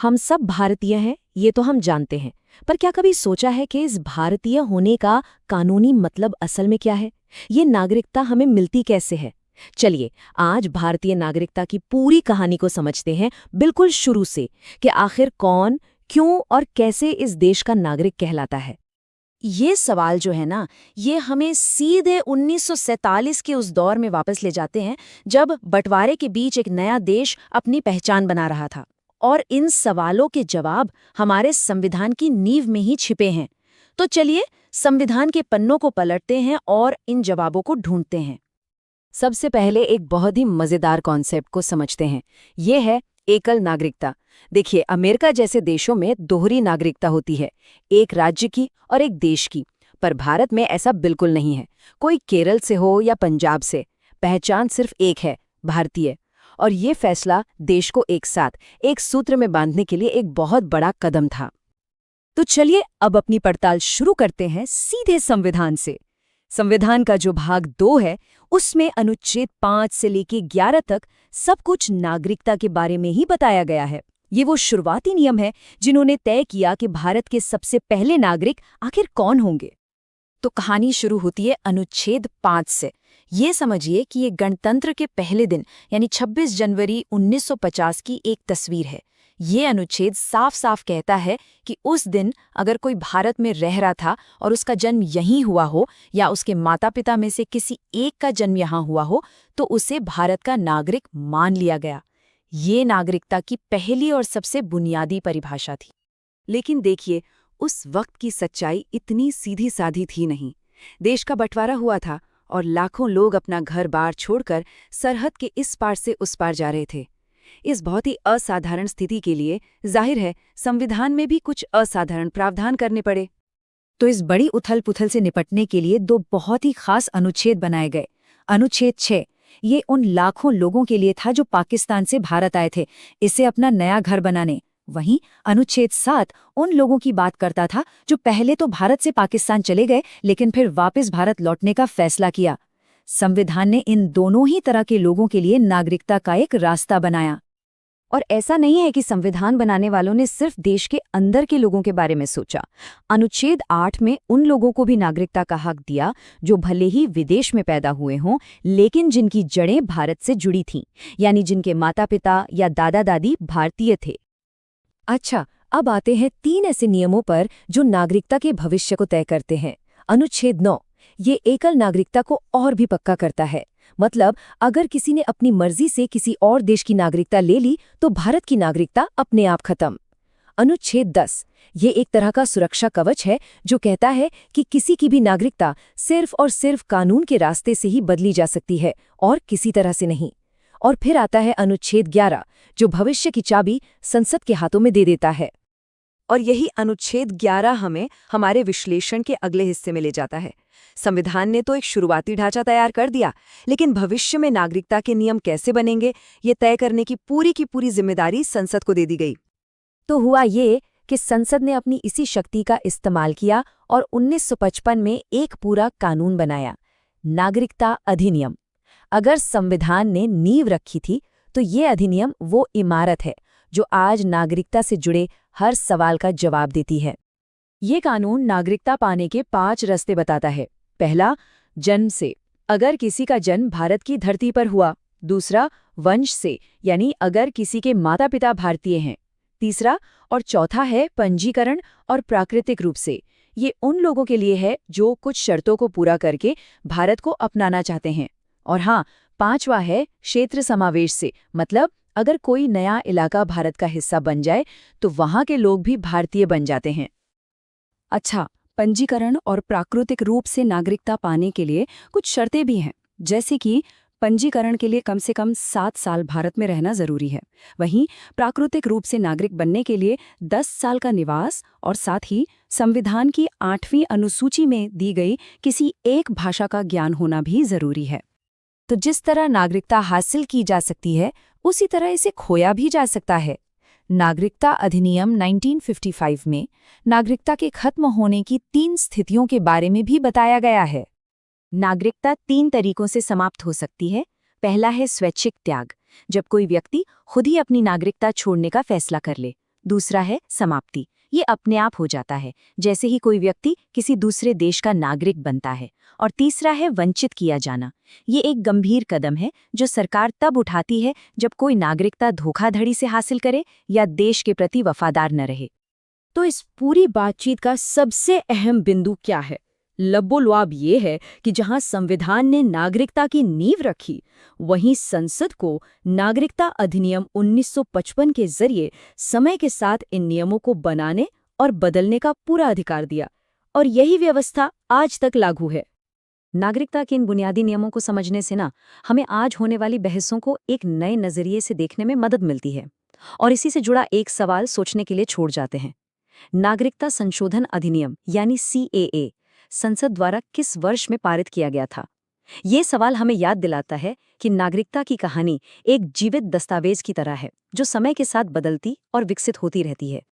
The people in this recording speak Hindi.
हम सब भारतीय हैं, ये तो हम जानते हैं। पर क्या कभी सोचा है कि इस भारतीय होने का कानूनी मतलब असल में क्या है? ये नागरिकता हमें मिलती कैसे है? चलिए, आज भारतीय नागरिकता की पूरी कहानी को समझते हैं, बिल्कुल शुरू से, कि आखिर कौन, क्यों और कैसे इस देश का नागरिक कहलाता है। ये सवाल जो है ना, ये हमें सीधे 1947 के उस दौर में वापस ले जाते हैं, जब बंटवारे के बीच एक नया देश अपनी पहचान बना रहा था। और इन सवालों के जवाब हमारे संविधान की नींव में ही छिपे हैं। तो चलिए, संविधान के पन्नों को पलटते हैं और इन जवाबों को ढूंढते हैं। सबसे पहले एक बहुत ही मजेदार कॉन्सेप्ट को समझते हैं। ये है एकल नागरिकता। देखिए, अमेरिका जैसे देशों में दोहरी नागरिकता होती है, एक राज्य की और एक देश की। पर भारत में ऐसा बिल्कुल नहीं है। कोई केरल से हो या पंजाब से, पहचान सिर्फ एक है, भारतीय। और ये फैसला देश को एक साथ, एक सूत्र में बांधने के लिए एक बहुत बड़ा कदम था। तो चलिए अब अपनी पड़ताल शुरू करते हैं सीधे संविधान से। संविधान का जो भाग 2 है, उसमें अनुच्छेद 5 से लेकर 11 तक सब कुछ नागरिकता के बारे में ही बताया गया है। ये वो शुरुआती नियम है जिन्होंने तय किया कि भारत के सबसे पहले नागरिक आखिर कौन होंगे। तो कहानी शुरू होती है अनुच्छेद 5 से। ये समझिए कि ये गणतंत्र के पहले दिन यानी 26 जनवरी 1950 की एक तस्वीर है। ये अनुच्छेद साफ साफ कहता है कि उस दिन अगर कोई भारत में रह रहा था और उसका जन्म यहीं हुआ हो, या उसके माता पिता में से किसी एक का जन्म यहाँ हुआ हो, तो उसे भारत का नागरिक मान लिया गया। ये नागरिकता की पहली और सबसे बुनियादी परिभाषा थी। लेकिन देखिए, उस वक्त की सच्चाई इतनी सीधी साधी थी नहीं। देश का बंटवारा हुआ था और लाखों लोग अपना घर-बार छोड़कर सरहद के इस पार से उस पार जा रहे थे। इस बहुत ही असाधारण स्थिति के लिए जाहिर है संविधान में भी कुछ असाधारण प्रावधान करने पड़े। तो इस बड़ी उथल-पुथल से निपटने के लिए 2 बहुत ही खास अनुच्छेद बनाए गए। अनुच्छेद 6 ये उन लाखों लोगों के लिए था जो पाकिस्तान से भारत आए थे, इसे अपना नया घर बनाने। वहीं अनुच्छेद 7 उन लोगों की बात करता था जो पहले तो भारत से पाकिस्तान चले गए, लेकिन फिर वापस भारत लौटने का फैसला किया। संविधान ने इन दोनों ही तरह के लोगों के लिए नागरिकता का एक रास्ता बनाया। और ऐसा नहीं है कि संविधान बनाने वालों ने सिर्फ देश के अंदर के लोगों के बारे में सोचा। अनुच्छेद 8 में उन लोगों को भी नागरिकता का हक दिया जो भले ही विदेश में पैदा हुए हों, लेकिन जिनकी जड़ें भारत से जुड़ी थीं, यानी जिनके माता पिता या दादा दादी भारतीय थे। अच्छा, अब आते हैं 3 ऐसे नियमों पर जो नागरिकता के भविष्य को तय करते हैं। अनुच्छेद 9 ये एकल नागरिकता को और भी पक्का करता है। मतलब अगर किसी ने अपनी मर्जी से किसी और देश की नागरिकता ले ली तो भारत की नागरिकता अपने आप खत्म। अनुच्छेद 10 ये एक तरह का सुरक्षा कवच है जो कहता है कि किसी की भी नागरिकता सिर्फ और सिर्फ कानून के रास्ते से ही बदली जा सकती है और किसी तरह से नहीं। और फिर आता है अनुच्छेद 11 जो भविष्य की चाबी संसद के हाथों में दे देता है। और यही अनुच्छेद 11 हमें हमारे विश्लेषण के अगले हिस्से में ले जाता है। संविधान ने तो एक शुरुआती ढांचा तैयार कर दिया, लेकिन भविष्य में नागरिकता के नियम कैसे बनेंगे, ये तय करने की पूरी जिम्मेदारी संसद को दे दी गई। तो हुआ ये कि संसद ने अपनी इसी शक्ति का इस्तेमाल किया और 1955 में एक पूरा कानून बनाया, नागरिकता अधिनियम। अगर संविधान ने नींव रखी थी, तो ये अधिनियम वो इमारत है जो आज नागरिकता से जुड़े हर सवाल का जवाब देती है। ये कानून नागरिकता पाने के 5 रास्ते बताता है। पहला, जन्म से, अगर किसी का जन्म भारत की धरती पर हुआ। दूसरा, वंश से, यानी अगर किसी के माता पिता भारतीय हैं। तीसरा और चौथा है पंजीकरण और प्राकृतिक रूप से। ये उन लोगों के लिए है जो कुछ शर्तों को पूरा करके भारत को अपनाना चाहते हैं। और हाँ, 5वां है क्षेत्र समावेश से, मतलब अगर कोई नया इलाका भारत का हिस्सा बन जाए तो वहाँ के लोग भी भारतीय बन जाते हैं। अच्छा, पंजीकरण और प्राकृतिक रूप से नागरिकता पाने के लिए कुछ शर्तें भी हैं, जैसे कि पंजीकरण के लिए कम से कम 7 साल भारत में रहना जरूरी है। वहीं प्राकृतिक रूप से नागरिक बनने के लिए 10 साल का निवास और साथ ही संविधान की 8वीं अनुसूची में दी गई किसी एक भाषा का ज्ञान होना भी जरूरी है। तो जिस तरह नागरिकता हासिल की जा सकती है, उसी तरह इसे खोया भी जा सकता है। नागरिकता अधिनियम 1955 में नागरिकता के खत्म होने की 3 स्थितियों के बारे में भी बताया गया है। नागरिकता 3 तरीकों से समाप्त हो सकती है। पहला है स्वैच्छिक त्याग, जब कोई व्यक्ति खुद ही अपनी नागरिकता छोड़ने का फैसला कर ले। दूसरा है समाप्ति। ये अपने आप हो जाता है, जैसे ही कोई व्यक्ति किसी दूसरे देश का नागरिक बनता है। और तीसरा है वंचित किया जाना। ये एक गंभीर कदम है जो सरकार तब उठाती है जब कोई नागरिकता धोखाधड़ी से हासिल करे या देश के प्रति वफादार न रहे। तो इस पूरी बातचीत का सबसे अहम बिंदु क्या है? लबोलवाब ये है कि जहां संविधान ने नागरिकता की नींव रखी, वहीं संसद को नागरिकता अधिनियम 1955 के जरिए समय के साथ इन नियमों को बनाने और बदलने का पूरा अधिकार दिया, और यही व्यवस्था आज तक लागू है। नागरिकता के इन बुनियादी नियमों को समझने से हमें आज होने वाली बहसों को एक नए नजरिए से देखने में मदद मिलती है। और इसी से जुड़ा एक सवाल सोचने के लिए छोड़ जाते हैं। नागरिकता संशोधन अधिनियम यानी CAA संसद द्वारा किस वर्ष में पारित किया गया था? ये सवाल हमें याद दिलाता है कि नागरिकता की कहानी एक जीवित दस्तावेज की तरह है, जो समय के साथ बदलती और विकसित होती रहती है।